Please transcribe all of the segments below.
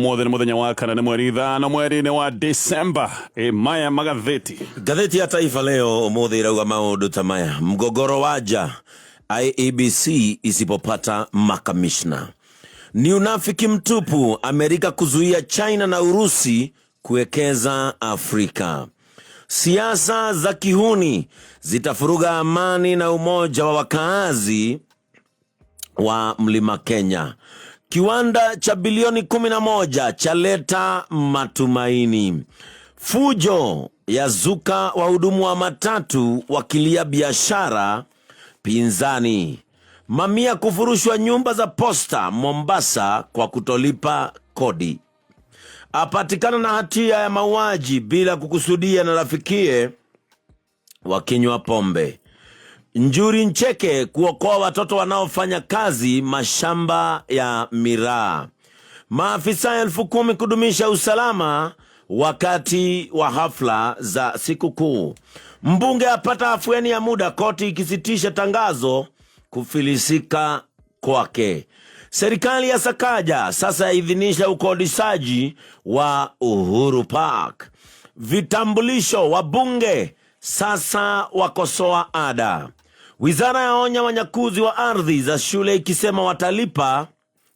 Muthenya wa kana ni mweri ithano mweri-ini wa December. Maya magatheti. Gatheti ya Taifa Leo umuthi irauga maundu ta maya: mgogoro waja, IEBC isipopata makamishna. Ni unafiki mtupu Amerika kuzuia China na Urusi kuwekeza Afrika. Siasa za kihuni zitafuruga amani na umoja wa wakaazi wa Mlima Kenya. Kiwanda cha bilioni 11 chaleta matumaini. Fujo ya zuka wahudumu wa matatu wakilia biashara pinzani. Mamia kufurushwa nyumba za posta Mombasa kwa kutolipa kodi. Apatikana na hatia ya mauaji bila kukusudia na rafikie wakinywa pombe. Njuri Ncheke kuokoa watoto wanaofanya kazi mashamba ya miraa. Maafisa 10,000 kudumisha usalama wakati wa hafla za sikukuu. Mbunge apata afueni ya muda koti ikisitisha tangazo kufilisika kwake. Serikali ya Sakaja sasa yaidhinisha ukodishaji wa Uhuru Park. Vitambulisho wa bunge sasa wakosoa ada. Wizara yaonya wanyakuzi wa ardhi za shule ikisema watalipa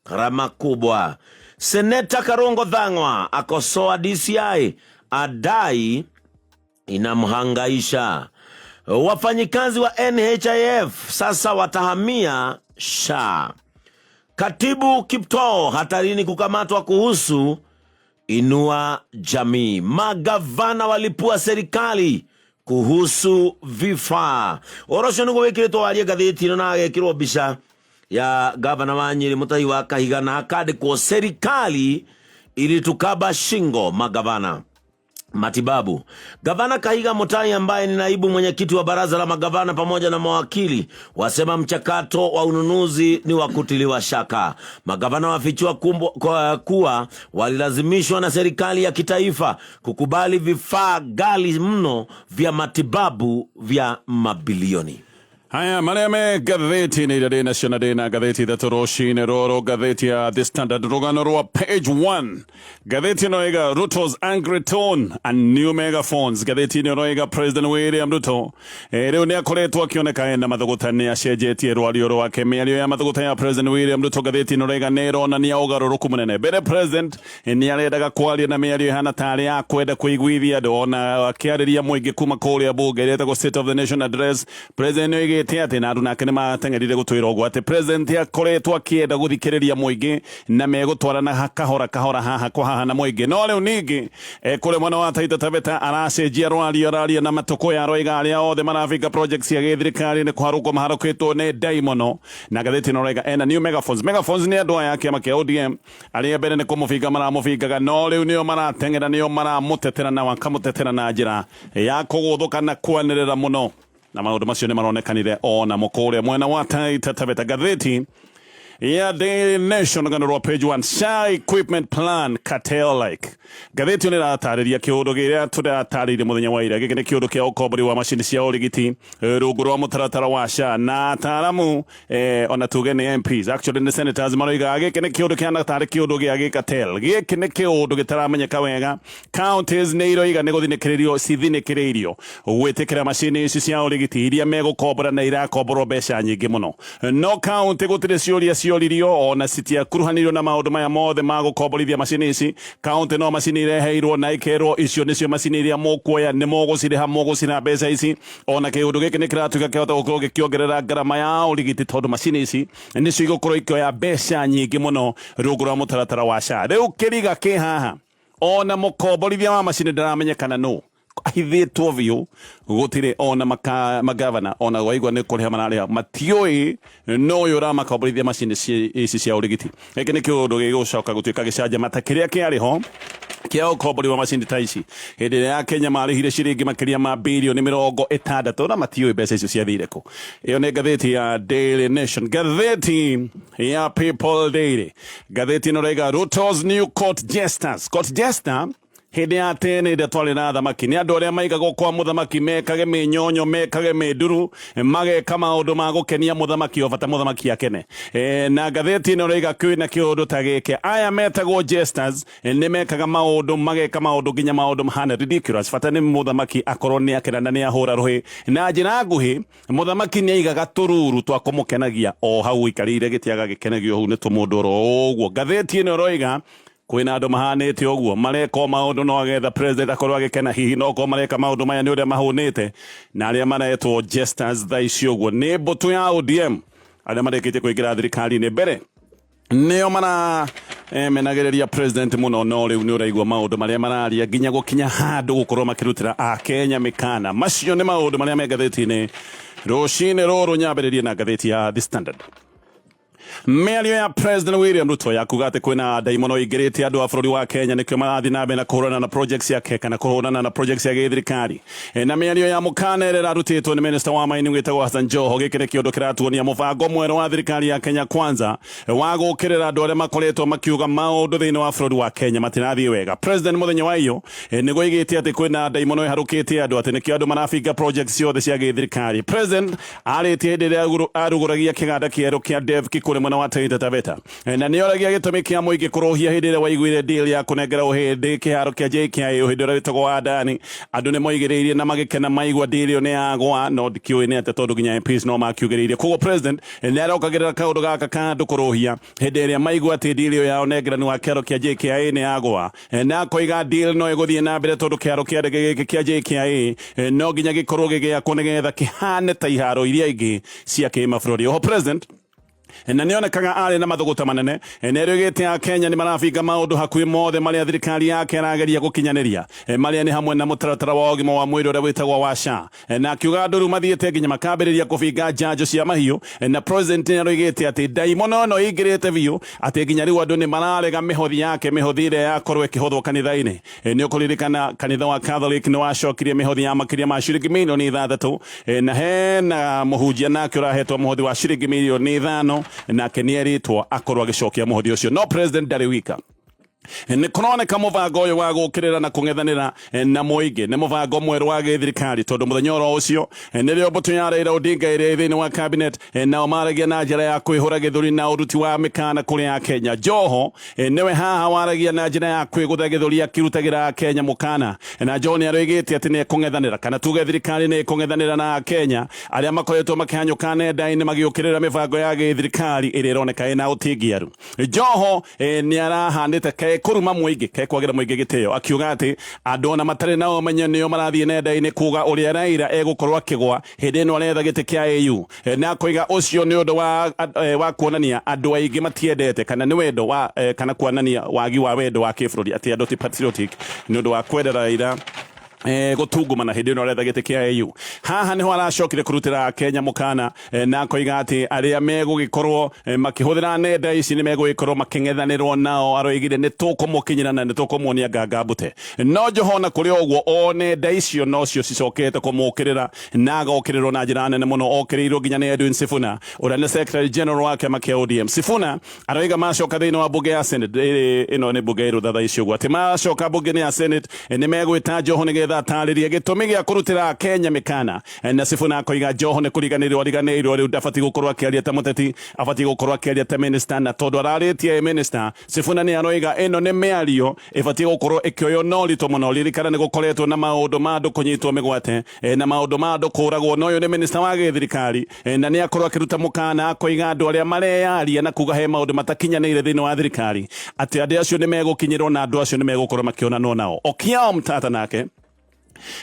gharama kubwa. Seneta Karongo Thang'wa akosoa DCI adai inamhangaisha. Wafanyikazi wa NHIF sasa watahamia SHA. Katibu Kiptoo hatarini kukamatwa kuhusu Inua Jamii. Magavana walipua serikali kuhusu vifaa. Orosho nuko wekiretwo aria gatheti no na agekirwo bisha ya gavana wa Nyeri Mutahi wa Kahiga na akandikwo serikali ilitukaba shingo magavana. Matibabu. Gavana Kahiga Mutahi ambaye ni naibu mwenyekiti wa baraza la magavana pamoja na mawakili wasema mchakato wa ununuzi ni wa kutiliwa shaka. Magavana wafichua kuwa walilazimishwa na serikali ya kitaifa kukubali vifaa ghali mno vya matibabu vya mabilioni. Haya mareme gatheti ni Daily Nation na gatheti da Toroshi Neroro gatheti ya The Standard Roganoro page 1. Gatheti noega Ruto's angry tone and new megaphones. Gatheti noega President William Ruto leo ni akoretwo akioneka ena mathugutani acenjetie rwario wake miario ya mathugutani ya President William Ruto. Gatheti noega nero na ni augaruruku munene bere president ni arendaga kwaria na miario hana tari ya kwenda kuiguithia ndona akiariria muingi kuma kuria bunge retagwo State of the Nation address. President ate na andu nake nimatengerire gutwira ogwo ati president akoretwo akienda guthikiriria muingi na megutwarana kahora haha kwa haha na muingi no leo ningi kule mwana wa Taita Taveta aracenjia rwaria na matoko ya roiga aria othe marafika projects ya githirikari ni kwaruko maharukitwo ni daimono na gatheti no roiga ena new megaphones ni andu aya kiama kia ODM aria mbere ni kumufinga maramufingaga no leo nio maratengera nio maramutetera na wakamutetera na njira ya kuguthuka na kwanirira muno na maundu macio ni maronekanire ona mukure mwena wa Taita Taveta. Gatheti ya Daily Nation ganoro page 1 SHA equipment plan cartel like. Gatheti ni ratariria kiundu giria turatarire muthenya wa ira giki ni kiundu kia ukobori wa machine cia urigiti rungu rwa mutaratara wa SHA na ataramu ona tuge ni MPs actually the senators maroiga giki ni kiundu kia natari kiundu gia cartel giki ni kiundu gitaramenyeka wega. Counties ni iroiga ni guthinikirio cithinikirio gwitikira machine ici cia urigiti iria megukobora na irakoborwo mbeca nyingi muno no county gutire ciuria cioririo ona sitia kuruhanirio na maundu maya mothe magukoborithia machine ici. County no machine ireheirwo na ikerwo icio nicio machine iria mukuoya ni mugucireha mugucina mbeca ici ona kiundu giki ni kiratuika kihota gukorwo gikiongerera ngarama ya urigiti tondu machine ici nicio igukorwo ikioya mbeca nyingi muno rungu rwa mutaratara wa SHA. Riu kiriga ki haha ona mukoborithia wa machine ndaramenyekana no ahithitwo vio gutire ona magavana ona waigwa ni kuriha mararia matioi no yura makaborithia machine ici cia urigiti. Giki ni kiundu gigucoka gutuika gicanja matakiria kiariho kia ukobori wa machine ta ici hindi ya Kenya marihire ciringi makiria ma bilioni 60 na matioi mbeca icio ciathire ku. Iyo ni gatheti ya Daily Nation. Gatheti ya People Daily. Gatheti no rega Ruto's new court jester hindi ya tene ida twari na thamaki ni andu aria maigagwo kwa muthamaki mekage minyonyo mekage minduru mageka maundu ma gukenia muthamaki o bata muthamaki akene na gatheti ino roiga kwina kiundu ta giki aya metagwo jesters ni mekaga maundu mageka maundu nginya maundu mahana ridiculous bata ni muthamaki akorwo ni akena na ni ahura ruhi na njira nguhi muthamaki ni aigaga tururu twa kumukenagia o hau ikarire gitiaga gikenagio hau ni tumundu ro uguo gatheti ino roiga kwina andu mahanite uguo mareka maundu no agetha president akorwo agikena hihi no ko mareka maundu maya ni uria mahunite na aria maretwo jesters thaa icio uguo ni mbutu ya ODM aria marekite kuingira thirikari ni mbere nio mana menagiriria president muno no riu ni uraigwa maundu maria mararia nginya gukinya handu gukorwo makirutira a Kenya mikana macio ni maundu maria me gatheti-ini rucini ruru nyambiririe na gatheti ya The Standard. Mĩario ya President William Ruto ya kuga atĩ kwĩna ndaimono ingĩrĩte andũ a bũrũri wa Kenya nĩkĩo marathiĩ na mbere na kũhũrana na projects yake kana kũhũrana na projects ya gĩthirikari na mĩario ya mũkana ĩrĩa ĩrarutĩtwo nĩ minister wa maini wĩtagwo Hassan Joho gĩkĩ nĩ kĩũndũ kĩratuonia mũbango mwerũ wa thirikari ya Kenya Kwanza wa gũkĩrĩra andũ arĩa makoretwo makiuga maũndũ thĩinĩ wa bũrũri wa Kenya matirathiĩ wega. President mũthenya wa iyo nĩguo oigĩte atĩ kwĩna ndaimono ĩharũkĩte andũ atĩ nĩkĩo andũ marabinga projects ciothe cia gĩthirikari. President arĩtie hĩndĩ ĩrĩa arugũragia kĩganda kĩerũ kĩa DEVK kũrĩ mwena wa Taita Taveta na nĩ oragia gĩtũmi kĩa mũingĩ kũrũhia hĩndĩ ĩrĩa waiguire deal ya kũnengera ũhĩndĩ kĩharo kĩa JKIA hĩndĩ ĩrĩa wĩtagwo wa Adani. Andũ nĩ moigĩrĩirie na magĩkena maigua deal ĩyo nĩ yagwa no ndikĩũĩ nĩ atĩ tondũ nginya MPs no makiugĩrĩirie. Koguo president nĩ arokagĩrĩra kaũndũ gaka ka andũ kũrũhia hĩndĩ ĩrĩa maigua atĩ deal ĩyo ya ũnengerani wa kĩharo kĩa JKIA nĩ yagwa na akoiga deal no ĩgũthiĩ na mbere tondũ kĩharo kĩa ndege gĩkĩ kĩa JKIA no nginya gĩkorwo gĩgĩakwo nĩgetha kĩhane ta iharo iria ingĩ cia kĩmabũrũri. Oho president na nĩonekaga arĩ na mathũgũta manene nĩerĩgĩte a Kenya nĩ marabinga maũndũ hakuhĩ mothe marĩa thirikari yake ĩrageria gũkinyanĩria marĩa nĩ hamwe na mũtaratara wa ũgima wa mwĩrĩ ũrĩa wĩtagwo wa SHA na akiuga andũ rĩu mathiĩte nginya makambĩrĩria kũbinga njanjo cia mahiũ na president nĩaroigĩte atĩ ndaimono ĩno ĩingĩrĩte biũ atĩ nginya rĩu andũ nĩ mararega mĩhothi yake mĩhothi ĩrĩa yakorwo ĩkĩhothwo kanitha-inĩ. Nĩ ũkũririkana kanitha wa Catholic nĩ wacokirie mĩhothi ya makĩria ma ciringi mirioni 6 na hena mũhunjia nake ũrahetwo mũhothi wa ciringi mirioni 5 nake nĩeritwo akorwo agĩcokia mũhothi ũcio no president ndarĩ wika. Nĩ kũroneka mũbango ũyũ wa gũkĩrĩra na kũng'ethanĩra na mũingĩ nĩ mũbango mwerũ wa gĩthirikari tondũ mũthenya oro ũcio nĩrĩo mbũtũ ya Raila Odinga ĩrĩ thĩinĩ wa cabinet nao maragia na njĩra ya kwĩhũra gĩthũri na ũruti wa mĩkana kũrĩ Akenya. Joho nĩwe haha waragia na njĩra ya kwĩgũtha gĩthũri akĩrutagĩra Akenya mũkana na Joho nĩaroigĩte atĩ nĩ kũng'ethanĩra kana tuge thirikari nĩ kũng'ethanĩra na Akenya arĩa makoretwo makĩhanyũka nenda-inĩ magĩũkĩrĩra mĩbango ya gĩthirikari ĩrĩa ĩroneka ĩna ũtingiaru. Joho nĩarahanĩte kuruma mũingĩ kekwagĩra mũingĩ gĩtĩo akiuga atĩ andũ ona matarĩ na ũmenyo nĩo marathiĩ nenda-inĩ kuga ũrĩa Raila egũkorwo akĩgwa hĩndĩ ĩno aretha gĩtĩ kĩa AU na koiga ũcio nĩ ũndũ wa kuonania andũ aingĩ matiendete kana nĩ wendo wa kana kuonania wagi wa wendo wa kĩbũrũri atĩ andũ ti patriotic nĩ ũndũ wa kwendera Raila gũtungumana hĩndĩ ĩno aretha gĩtĩ kĩa AU. Haha nĩho aracokire kũrutĩra Kenya mũkana na koiga atĩ arĩa megũgĩkorwo makĩhũthĩra nenda ici nĩ megũgĩkorwo makĩng'ethanĩrwo nao. Aroigire nĩ tũkũmũkinyĩra na nĩ tũkũmuonia nganga mbũte no Joho na kũrĩ ũguo o nenda icio nocio cicokete kũmũkĩrĩra na agokĩrĩrwo na njĩra nene mũno okĩrĩirwo nginya nĩ Edwin Sifuna ũrĩa nĩ secretary general wa kĩama kĩa ODM. Sifuna aroiga macoka thĩinĩ wa mbunge ya Senate ĩno nĩ mbunge ĩrũtha icio ũguo atĩ macoka mbunge ya Senate nĩ megwĩta Joho nĩgetha atarĩrie gĩtũmi gĩa kũrutĩra Kenya mĩkana na Sifuna akoiga Joho nĩ kũriganĩrwo riganĩirwo rĩu ndabatiĩ gũkorwo akĩaria ta mũteti abatiĩ gũkorwo akĩaria ta minister na tondũ ararĩtie minister. Sifuna nĩ aroiga ĩno nĩ mĩario ĩbatiĩ gũkorwo ĩkĩoywo na ũritũ mũno. Ririkana nĩ gũkoretwo na maũndũ ma andũ kũnyitwo mĩgwate na maũndũ ma andũ kũragwo na ũyũ nĩ minister wa gĩthirikari na nĩ akorwo akĩruta mũkana akoiga andũ arĩa mareyaria na kuga he maũndũ matakinyanĩire thĩinĩ wa thirikari atĩ andũ acio nĩ megũkinyĩrwo na andũ acio nĩ megũkorwo makĩonanwo nao. Okiya Mtata nake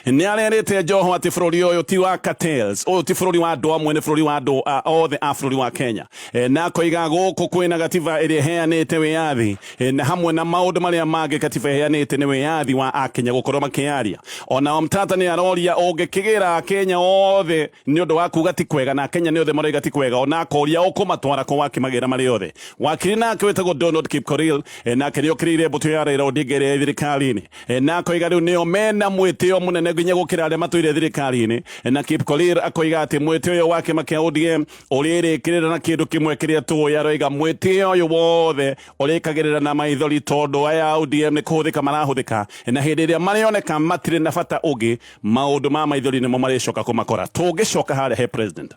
nĩ arerĩte Joho atĩ bũrũri ũyũ ti wa cartels ũyũ ti bũrũri wa andũ amwe nĩ bũrũri wa andũ othe a bũrũri wa Kenya na koiga gũkũ kwĩna gatiba ĩrĩa ĩheanĩte wĩyathi na hamwe na maũndũ marĩa mangĩ gatiba ĩheanĩte nĩ wĩyathi wa Akenya gũkorwo makĩaria. Ona Mtata nĩ aroria ũngĩkĩgĩra Akenya othe nĩ ũndũ wa kuga ti kwega na Akenya nĩ othe maroiga ti kwega ona akoria ũkũmatwara kũ wakĩmagĩra marĩ othe. Wakiri nake wĩtagwo Donald Kipkorir nake nĩ okĩrĩire mbũtũ ya Raila Odinga ĩrĩa thirikari-inĩ na koiga rĩu nĩo mena mwĩtĩo munene nginya gukira aria matwire thirikari-ini na Kipkorir akoiga ati mwitio wake makia ODM urikirira na kindu kimwe kiria tuya roiga mwitio uyu wothe urikagirira na maithori tondu aya ODM ni kuhuthika marahuthika na hindi iria marioneka matire na bata ugi maundu ma maithori nimo maricoka kumakora tungicoka haria he president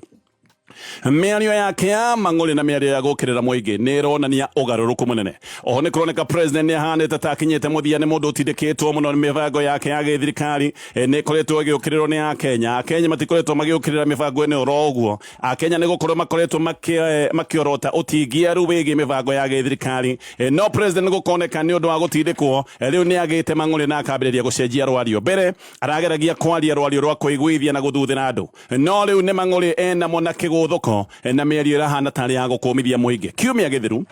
mĩario yake ya mang'ũrĩ na mĩario ya gũkĩrĩra mũingĩ nĩ ĩronania ũgarũrũku mũnene. Oho nĩ kũroneka president nĩ ahanĩte ta akinyĩte mũthia nĩ mũndũ ũtindĩkĩtwo mũno nĩ mĩbango yake ya gĩthirikari nĩ ĩkoretwo ĩgĩũkĩrĩrwo nĩ Akenya. Akenya matikoretwo magĩũkĩrĩra mĩbango ĩno oro ũguo. Akenya nĩ gũkorwo makoretwo makĩorota ũtingiaru wĩgiĩ mĩbango ya gĩthirikari. No president nĩ gũkoneka nĩ ũndũ wa gũtindĩkwo rĩu nĩ agĩte mang'ũrĩ na akambĩrĩria gũcenjia rwario. Mbere arageragia kwaria rwario rwa kũiguithia na gũthuthĩra andũ, no rĩu nĩ mang'ũrĩ enamo na kĩgũthũko na mĩario ĩrahana tarĩ ya gũkũmithia mũingĩ. Kiumia gĩthiru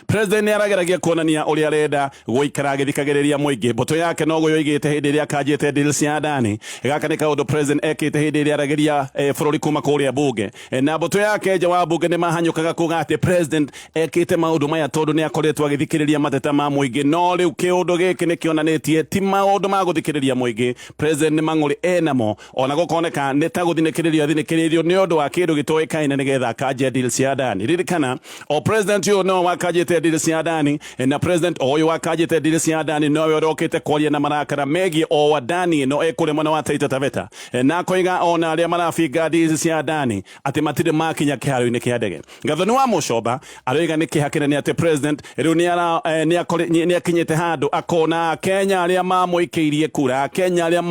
president arageragia kuonania uria arenda guikara agithikagiriria muingi. Mboto yake no yoigite hindi iria kanjite deals ya ndani gaka ni kaundu president ekite hindi iria arageria bururi kuma kuria bunge na mboto yake nja wa bunge ni mahanyukaga kuga ati president ekite maundu maya tondu ni akoretwo agithikiriria mateta ma muingi. No riu kiundu giki ni kionanitie ti maundu ma guthikiriria muingi. President ni mang'ũrĩ enamo ona gukoneka ni ta guthinikiririo ni undu wa kindu gitoikaine nigetha kanje deals ya ndani. Ririkana o president yo no wakajite deals ya ndani na president oyo wakajite deals ya ndani no yorokite kwaria na marakara megi o wadani no ekure mwana wa Taita Taveta na koiga ona aria marafinga deals ya ndani ati matire makinya kiharo-ini kia ndege. Gathoni wa Mucoba aroiga ni kihakire ni ati president riu ni akinyite handu akona Kenya aria mamuikiirie kura, Kenya aria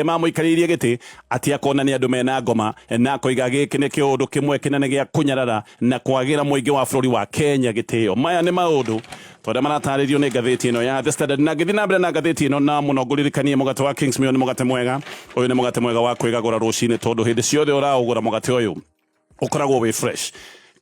mamuikaririe giti ati akona ni andu mena ngoma na koiga giki ni kiundu kimwe kinene gia kunyarara na kwagira muingi wa bururi wa Kenya gitio. Maya ni maundu tondu maratarĩrio nĩ ngathĩti ĩno ya The Standard na ngĩthiĩ na mbere na ngathĩti ĩno na mũno ngũririkanie mũgate wa Kingsmill nĩ mũgate mwega. Ũyũ nĩ mũgate mwega wa kwĩgagũra rũcinĩ tondu hĩndĩ ciothe ũraũgũra mũgate ũyũ ũkoragwo wĩ fresh.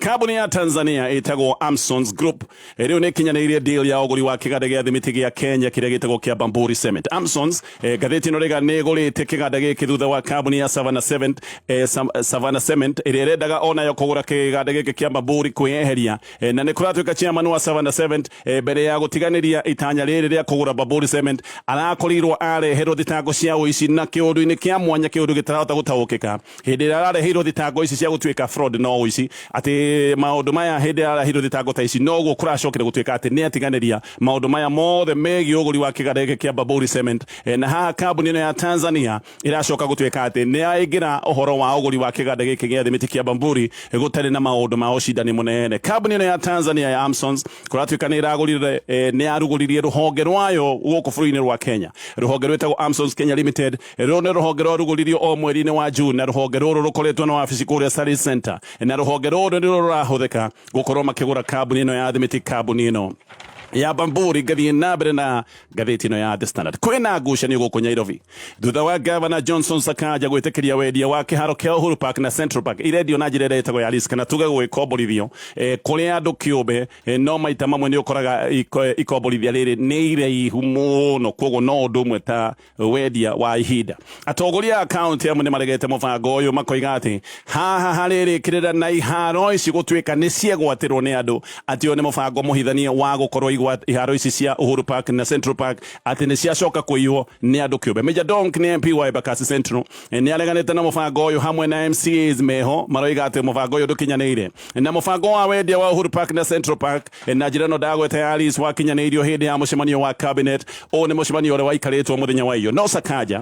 Kambuni ya Tanzania itagwo Amsons Group riu ni kinyanĩirie deal ya ũgũri wa kĩganda gĩa thimiti gĩa Kenya kĩrĩa gĩtagwo kĩa Bamburi Cement. Amsons ngathĩti ĩno rĩga nĩ ĩgũrĩte kĩganda gĩkĩ thutha wa kambuni ya Savannah Cement ĩrĩa ĩrendaga onayo kũgũra kĩganda gĩkĩ kĩa Bamburi kwĩyeheria na nĩ kũratuĩka chairman wa Savannah Cement mbere ya gũtiganĩria itanya rĩrĩ rĩa kũgũra Bamburi Cement arakorirwo areherwo thitango cia ũici na kĩũndũ-inĩ kĩa mwanya, kĩũndũ gĩtarahota gũtaũkĩka hĩndĩ ĩrĩa arareheirwo thitango ici cia gũtuĩka fraud no ũici ati maundu maya hindi arahirwo thitango ta ici no guo kuracokire gutuika ati ni atiganiria maundu maya mothe megi ũgũri wa kĩganda gĩkĩ kĩa Bamburi Cement na haha kambuni ĩno ya Tanzania iracoka gutuika ati ni aingira ũhoro wa ũgũri wa kĩganda gĩkĩ gĩa thimiti kĩa Bamburi gũtarĩ na maundu ma ũcindani mũnene. Kambuni ĩno ya Tanzania ya Amsons kuratuika ni iragũrire ni arugũririe rũhonge rwayo gũkũ bũrũri-inĩ rwa Kenya. Rũhonge rwĩtagwo Amsons Kenya Limited rũrũ nĩ rũhonge rwarugũririo o mweri-inĩ wa June na rũhonge rũrũ rũkoretwo na wabici kũrĩa Service Center na rũhonge rũrũ nĩ rũrahuthĩka gukorwo makĩgũra kambuni ĩno ya thimiti, kambuni ĩno ya Bamburi. Ngathiĩ na mbere na ngathĩti ĩno ya The Standard. Kwĩna ngucanio gũkũ Nairobi thutha wa Governor Johnson Sakaja gwĩtĩkĩria wendia wa kĩharo kĩa Uhuru Park na Central Park irendio na njĩra ĩrĩa ĩtagwo ya lease kana tuge gwĩkomborithio kũrĩa andũ kĩũmbe no maita mamwe nĩ ũkoraga ikomborithia rĩrĩ nĩ iraihu mũno, koguo no ũndũ ũmwe ta wendia wa ihinda. Atongoria a kaunti amwe nĩ maregete mũbango ũyũ makoiga atĩ haha harĩrĩkĩrĩra na iharo ici gũtuĩka nĩ ciegwatĩrwo nĩ andũ atĩ ũyũ nĩ mũbango mũhithanie wa gũkorwo iharo ici cia Uhuru Park na Central Park ati ni ciacoka kũiywo nĩ andũ kĩũmbe. Major Donk ni MP wa Embakasi Central ni areganĩte na mũbango ũyũ hamwe na MCAs meho maroiga atĩ mũbango ũyũ ndũkinyanĩire na mũbango wa wendia wa Uhuru Park na Central Park na njĩra ĩno ndagweta ya lease wakinyanĩirio hĩndĩ ya mũcemanio wa cabinet. Ũyũ nĩ mũcemanio ũrĩa waikarĩtwo mũthenya wa iyo. No Sakaja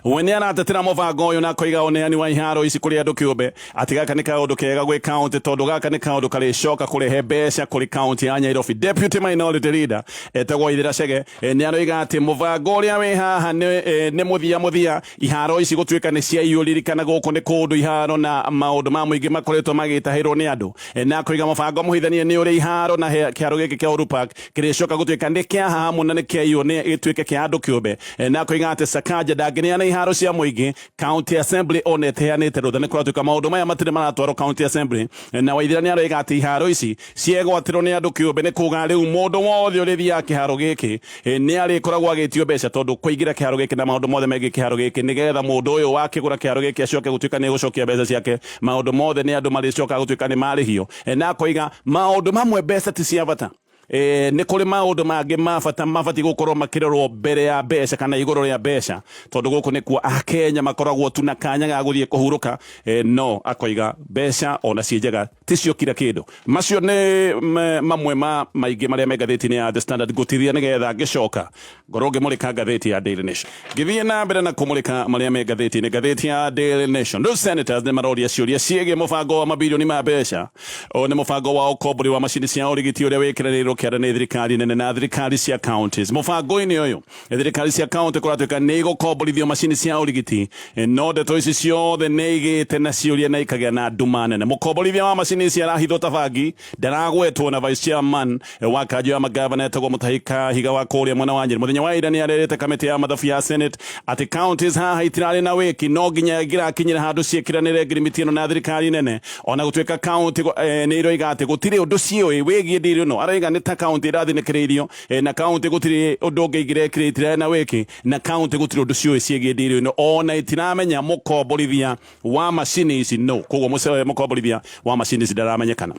we nĩ aratetera mũbango ũyũ na koiga ũneani wa iharo ici kũrĩ andũ kĩũmbe ati gaka nĩ kaũndũ kega gwĩ kaunti tondu gaka nĩ kaũndũ karĩcoka kũrehe mbeca kũrĩ kaunti ya Nairobi. Deputy Minority Leader etagwo Ithira Chege nĩ aroiga atĩ mũbango ũrĩa wĩ haha nĩ mũthia iharo ici gũtuĩka nĩ ciaiyũririkana gũkũ nĩ kũndũ iharo na maũndũ ma mũingĩ makoretwo magĩtahĩrwo nĩ andũ na koiga mũbango mũhithanie nĩ ũrĩ iharo na kĩharo gĩkĩ kĩa Uhuru Park kĩrĩcoka gũtuĩka nĩ kĩa haha na nĩ kĩaiywo nĩ gĩtuĩke kĩa andũ kĩũmbe na koiga atĩ Sakaja ndangĩneana iharo cia mũingĩ. County Assembly ona ĩteanĩte rũtha nĩ kũratuĩka maũndũ maya matirĩ maratwarwo County Assembly na Waithira nĩ aroiga atĩ iharo ici ciegwatĩrwo nĩ andũ kĩũmbe nĩ kuga rĩu mũndũ wothe ũrĩthiaga kĩharo gĩkĩ nĩ arĩkoragwo agĩtio mbeca tondu kũingĩra kĩharo gĩkĩ na maũndũ mothe megiĩ kĩharo gĩkĩ nĩgetha mũndũ ũyũ wakĩgũra kĩharo gĩkĩ acoke gũtuĩka nĩ gũcokia mbeca ciake. Maũndũ mothe nĩ andũ marĩcoka gũtuĩka nĩ marĩhio na koiga maũndũ mamwe mbeca ti cia bata nä kå rä maå mangä mabati gå korwo makärorwo mbere ya mbeca kana igå rå rä a mbeca tondå gå kå nä kuo akenya makoragwo tu na kanya ga gå thiä kå hurå ka no akoiga mbeca ona ciä njega ticio kira kä ndå macio nä mamwe maingä marä a me ngathä-inä ya The Standard ngå tithia nä getha ngä coka ngorwo ngä må rä ka ngathä ya Daily Nation ngä thiä na mbere na kå må rä ka marä a me ngathä-inä ngathä ya Daily Nation rä senators nä maroria ciå ciägiä må bango wa mabilioni ma mbeca o nä må bango wa ũkombori wa macini cia ũrigiti ũrĩa wĩkĩranĩirwo kĩanda nĩ thirikari nene na thirikari cia counties mũbango-inĩ ũyũ thirikari cia county kũratuĩka nĩ igũkomborithio macini cia ũrigiti no ndeto ici ciothe nĩ igĩte na ciũria na ikagĩa na nduma nene mũkomborithia wa macini ici arahithwo ta bangi ndaragwetwo na vice chairman wa kanjũ ya magavana etagwo Mũtahi Kahiga wa kũrĩa mwena wa Nyĩrĩ mũthenya wa ira nĩ arerete kamĩtĩ ya mathabu ya senate atĩ counties haha itirarĩ na wĩki no nginya ĩngĩrakinyĩra handũ ciĩkĩranĩre ngirimiti ĩno na thirikari nene ona gũtuĩka county nĩ iroiga atĩ gũtirĩ ũndũ ciũĩ wĩgiĩ ndĩrĩ no aroiga nĩ ta county ĩrathinĩkĩrĩirio na county gũtirĩ ũndũ ũngĩ ingĩrekire itirarĩ na wĩki na county gũtirĩ ũndũ ciũĩ ciĩgiĩ ndĩrĩ no ona itiramenya mũkomborithia wa macini ici no koguo mũkomborithia wa macini ici ndaramenyekana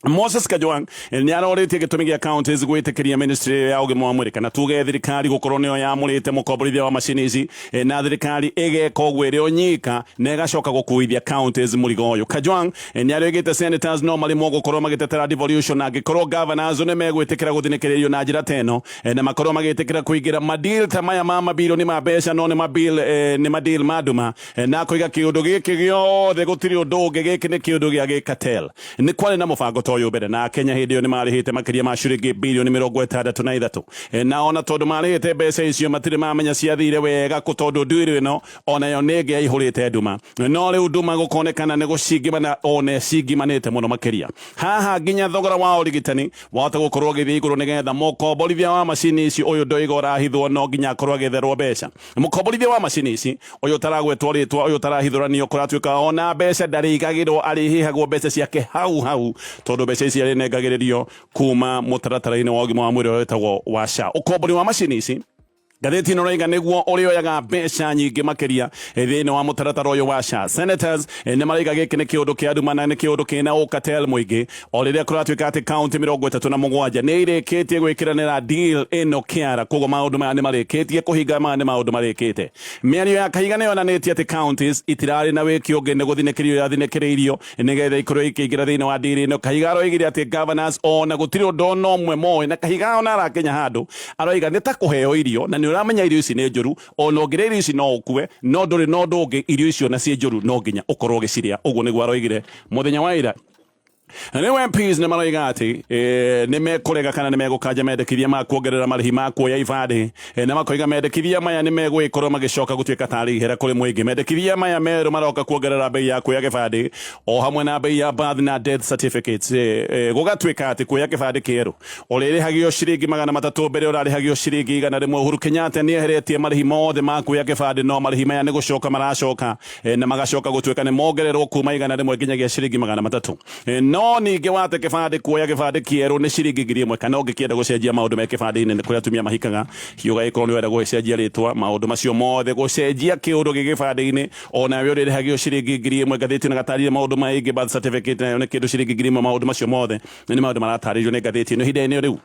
Moses Kajwang nĩ aroretie gĩtũmi gĩa counties gwĩtĩkĩria ministry ya ũgima wa mwĩrĩ kana tuge thirikari gũkorwo nĩyo yamũrĩte mũkomborithia wa macini ici na thirikari ĩgeka ũguo ĩrĩ o nyika na ĩgacoka gũkuithia counties mũrigo ũyũ Kajwang nĩ aroigĩte senators no marĩmwo gũkorwo magĩtetera devolution angĩkorwo governors nĩ megwĩtĩkĩra gũthinĩkĩrĩrio na njĩra teno na makorwo magĩtĩkĩra kũingĩra madeal ta maya ma mabilioni ma mbeca no nĩ madeal maduma na kũiga kĩũndũ gĩkĩ gĩothe gũtirĩ ũndũ ũngĩ gĩkĩ nĩ kĩũndũ gĩa gĩkatel nĩ kwarĩ na mũbango toyo mbere na Kenya hĩndĩ ĩyo nĩ marĩhĩte makĩria ma ciringi bilioni 63 na ona tondũ marĩhĩte mbeca icio matirĩ mamenya ciathire wega tondũ ndũire ĩno onayo nĩ ĩngĩ yaihũrĩte nduma no rĩu nduma gũkonekana nĩ gũcingimana ona cingimanĩte mũno makĩria haha nginya thogora wa ũrigitani wahota gũkorwo ũgĩthiĩ igũrũ nĩgetha mũkomborithia wa macini ici ũyũ ndoiga ũrahithwo no nginya akorwo agĩetherwo mbeca mũkomborithia wa macini ici ũyũ ũtaragwetwo rĩtwa ũyũ ũtarahithũranio kũratuĩka ona mbeca ndarĩigagĩrwo arĩhĩhagwo mbeca ciake hau tondũ mbeca ici arĩnengagĩrĩrio kuma mũtaratara-inĩ wa ũgima wa mwĩrĩ ũrĩa wĩtagwo wa SHA ũkombori wa macini ici ngathĩti ĩno roiga nĩguo ũrĩoyaga mbeca nyingĩ makĩria thĩinĩ wa mũtaratara ũyũ wa SHA senators nĩ maroiga gĩkĩ nĩ kĩũndũ kĩa nduma na nĩ kĩũndũ kĩna ũkatel mũingĩ o rĩrĩa kũratuĩka atĩ kaunti 37 nĩ irĩkĩtie gwĩkĩranĩra deal ĩno kĩara koguo maũndũ maya nĩ marĩkĩtie kũhinga maya nĩ maũndũ marĩkĩte mĩario ya Kahiga nĩ yonanĩtie atĩ counties itirarĩ na wĩki ũngĩ nĩ gũthinĩkĩrio yathinĩkĩrĩirio nĩgetha ikorwo ikĩingĩra thĩinĩ wa deal ĩno Kahiga aroigire atĩ governors ona gũtirĩ ũndũ ona ũmwe moĩ na Kahiga ona arakinya handũ aroiga nĩ ta kũheo irio na nĩ ũramenya irio ici nĩ njũru ona ũngĩrĩa irio ici no ũkue no ndũrĩ na ũndũ ũngĩ irio icio na ciĩ njũru no nginya ũkorwo ũgĩcirĩa ũguo nĩguo aroigire mũthenya wa ira rĩu MPs nĩ maroiga atĩ nĩ mekũrega kana nĩ megũkanja mendekithia ma kuongerera marĩhi ma kuoya ibandĩ na makoiga mendekithia maya nĩ megwĩkorwo magĩcoka gũtuĩka tarĩ ihera kũrĩ mũingĩ mendekithia maya merũ maroka kuongerera bei ya kuoya gĩbandĩ o hamwe na bei ya birth na death certificates gũgatuĩka atĩ kuoya gĩbandĩ kĩerũ ũrĩrĩhagio ciringi 300 mbere ũrarĩhagio ciringi 100 Uhuru Kenyatta nĩ eheretie marĩhi mothe ma kuoya gĩbandĩ no marĩhi maya nĩ gũcoka maracoka na magacoka gũtuĩka nĩ mongererwo kuma 100 nginyagia ciringi 300 no ningĩ wate kĩbandĩ kuoya gĩbandĩ kĩerũ nĩ ciringi 1000 kana ũngĩkĩenda gũcenjia maũndũ me kĩbandĩ-inĩ nĩ kũrĩa atumia mahikaga hiuga ĩkorwo nĩ wenda gũcenjia rĩtwa maũndũ macio mothe gũcenjia kĩũndũ gĩ gĩbandĩ-inĩ ona we ũrĩrĩhagio ciringi 1000 ngathĩti na gatarire maũndũ maingĩ birth certificate nayo nĩ kĩndũ ciringi 1000 maũndũ macio mothe nĩ maũndũ maratarĩrio nĩ ngathĩti ĩno ihinda-inĩ rĩu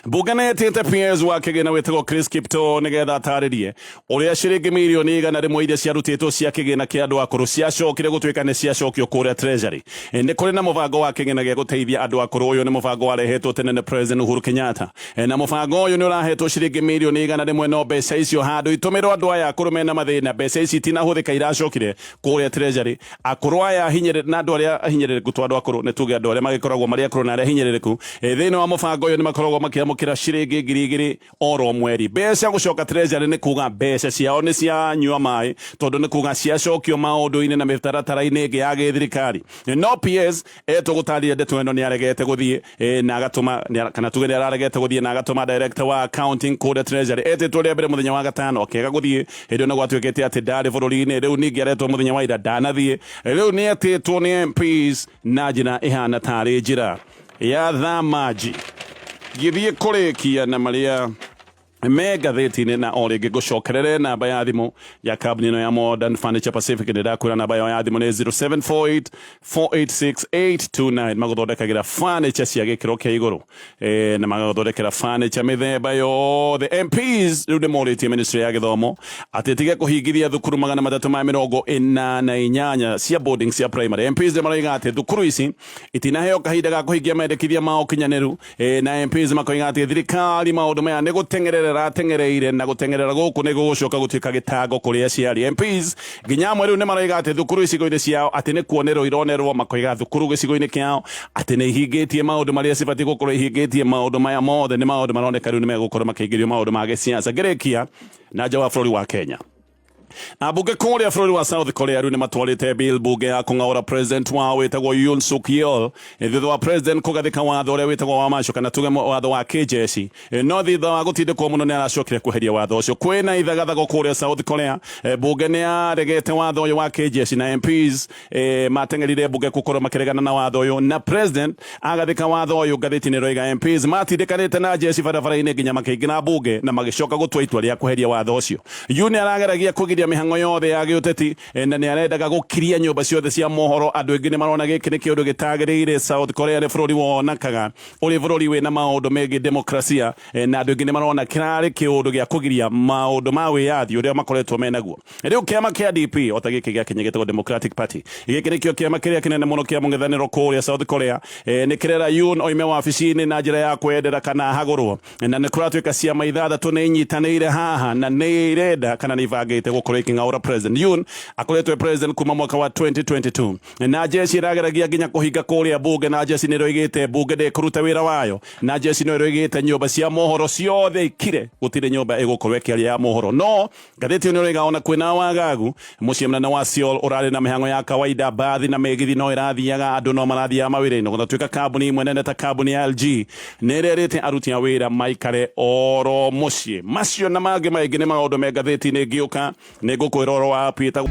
Mbunge nĩ ĩtĩte PS wa kĩgĩna wĩtagwo Chris Kiptoo nĩgetha atarĩrie ũrĩa ciringi mirioni 100 iria ciarutĩtwo cia kĩgĩna kĩa andũ akũrũ ciacokire gũtuĩka nĩ ciacokio kũrĩa Treasury nĩ kũrĩ na mũbango wa kĩgĩna gĩa gũteithia andũ akũrũ ũyũ nĩ mũbango warehetwo tene nĩ President Uhuru Kenyatta na mũbango ũyũ nĩ ũrahetwo ciringi mirioni 100 no mbeca icio handũ itũmĩrwo andũ aya akũrũ mena mathĩna mbeca ici itinahũthĩka iracokire kũrĩa Treasury akũrũ aya hinyĩrĩrĩku na andũ arĩa hinyĩrĩrĩku tu andũ akũrũ nĩ tuge andũ arĩa magĩkoragwo marĩ akũrũ na arĩa hinyĩrĩrĩku thĩinĩ wa mũbango ũyũ nĩ makoragwo makĩamũkĩra ciringi 2,000 oro mweri mbeca gũcoka Treasury nĩ kuga mbeca ciao nĩ cianyua maĩ tondũ nĩ kuga ciacokio maũndũ-inĩ na mĩtaratara-inĩ ĩngĩ ya gĩthirikari no PS etũgũtarĩria ndeto ĩno nĩ aregete gũthiĩ na agatũma kana tuge nĩ araregete gũthiĩ na agatũma director wa accounting kũrĩa Treasury etĩtwo rĩa mbere mũthenya wa gatano akĩaga gũthiĩ hĩndĩ ĩno gwatuĩkĩte atĩ ndarĩ bũrũri-inĩ rĩu ningĩ aretwo mũthenya wa ira ndanathiĩ rĩu nĩ etĩtwo nĩ MPs na njĩra ĩhana tarĩ njĩra ya thamaji gĩthiĩ kũrĩkia na marĩa me gatheti-inĩ na o rĩngĩ ngũcokerere namba ya thimũ ya kambuni ĩno ya Modern Furniture Pacific. Ndĩrakwĩra namba yao ya thimũ nĩ 0748486829. magũthondekagĩra furniture cia gĩkĩro kĩa igũrũ na magũthondekera furniture mĩthemba yothe. MPs rĩu nĩmorĩtie Ministry ya Gĩthomo atĩ tige kũhingithia thukuru 388 cia boarding cia primary. MPs nĩmarauga atĩ thukuru ici itinaheo kahinda ga kũhingia mendekithia mao kinyanĩru, na MPs makoiga atĩ thirikari maũndũ maya nĩ gũtengerera ratengereire na gutengerera guku nĩ gũgũcoka gũtuĩka gĩtango kũrĩ aciari. MPs nginya amwe rĩu nĩmarauga atĩ thukuru icigo-inĩ ciao atĩ nĩ kuonerwo ironerwo, makoiga thukuru gĩcigo-inĩ kĩao atĩ nĩ ihingĩtie maũndũ marĩa cibatiĩ gũkorwo ihingĩtie. Maũndũ maya mothe nĩ maũndũ maroneka rĩu nĩ megũkorwo makĩingĩrio maũndũ ma gĩsiasa. Ngĩrĩkia na nja wa bũrũri wa Kenya, abunge kũrĩa bũrũri wa South Korea rĩu nĩ matwarĩte bill bunge ya kũng'aũra president wao wĩtagwo Yoon Suk Yeol thutha wa president kũgathĩka watho ũrĩa wĩtagwo wa maco kana tuge watho wa kĩjeshi. No thutha wa gũtindĩkwo mũno nĩ aracokire kweheria watho ũcio. Kwĩna ithagathago kũrĩa South Korea, bunge nĩ yaregete watho ũyũ wa kĩjeshi na MPs mateng'erire bunge gũkorwo makĩregana na watho ũyũ, na president agathĩka watho ũyũ. Ngathĩti-inĩ ĩroiga MPs matindĩkanĩte na jeshi barabara-inĩ nginya makĩingĩra bunge na magĩcoka gũtua itua rĩa kweheria watho ũcio. Yoon arageragia kũgiria mihango yothe ya gĩũteti na nĩ arendaga gũkiria nyũmba ciothe cia mohoro. Andũ aingĩ nĩ marona gĩkĩ nĩ kĩũndũ gĩtagĩrĩire. South Korea nĩ bũrũri wonekaga ũrĩ bũrũri wĩna maũndũ megiĩ demokrasia, na andũ aingĩ nĩ marona kĩrarĩ kĩũndũ gĩa kũgiria maũndũ ma wĩyathi ũrĩa makoretwo menaguo. Rĩu kĩama kĩa DP o ta gĩkĩ gĩa Kenya gĩtagwo Democratic Party, gĩkĩ nĩkĩo kĩama kĩrĩa kĩnene mũno kĩa mũng'ethanĩro kũrĩa South Korea, nĩ kĩrera Yoon oime wabici-inĩ na njĩra ya kwendera kana hagũrwo, na nĩ kũratuĩka ciama ithathatũ nĩ inyitanĩire haha na nĩ irenda kana nĩ ibangĩte gũkorwo ikĩng'aũra president. Yoon akoretwo president kuma mwaka wa 2022 na jeshi irageragia nginya kũhinga kũrĩa bunge, na jeshi nĩ ĩroigĩte bunge ndĩkũruta wĩra wayo, na jeshi nĩ ĩroigĩte nyũmba cia mohoro ciothe ikire, gũtirĩ nyũmba ĩgũkorwo ĩkĩaria ya mohoro. No ngathĩti ĩyo nĩ ĩroiga ona kwĩna wagagu, mũciĩ mũnene wa Seoul ũrarĩ na mĩhang'o ya kawaida, bathi na mĩgithi no ĩrathiaga, andũ no marathiaga mawĩra-inĩ. Gũgatuĩka kambuni imwe nene ta kambuni ya LG nĩ ĩrerĩte aruti a wĩra maikare oro mũciĩ. Macio na mangĩ maingĩ nĩ maũndũ me ngathĩti-inĩ ngĩũka nĩ ngũkwĩra oro wa Peter.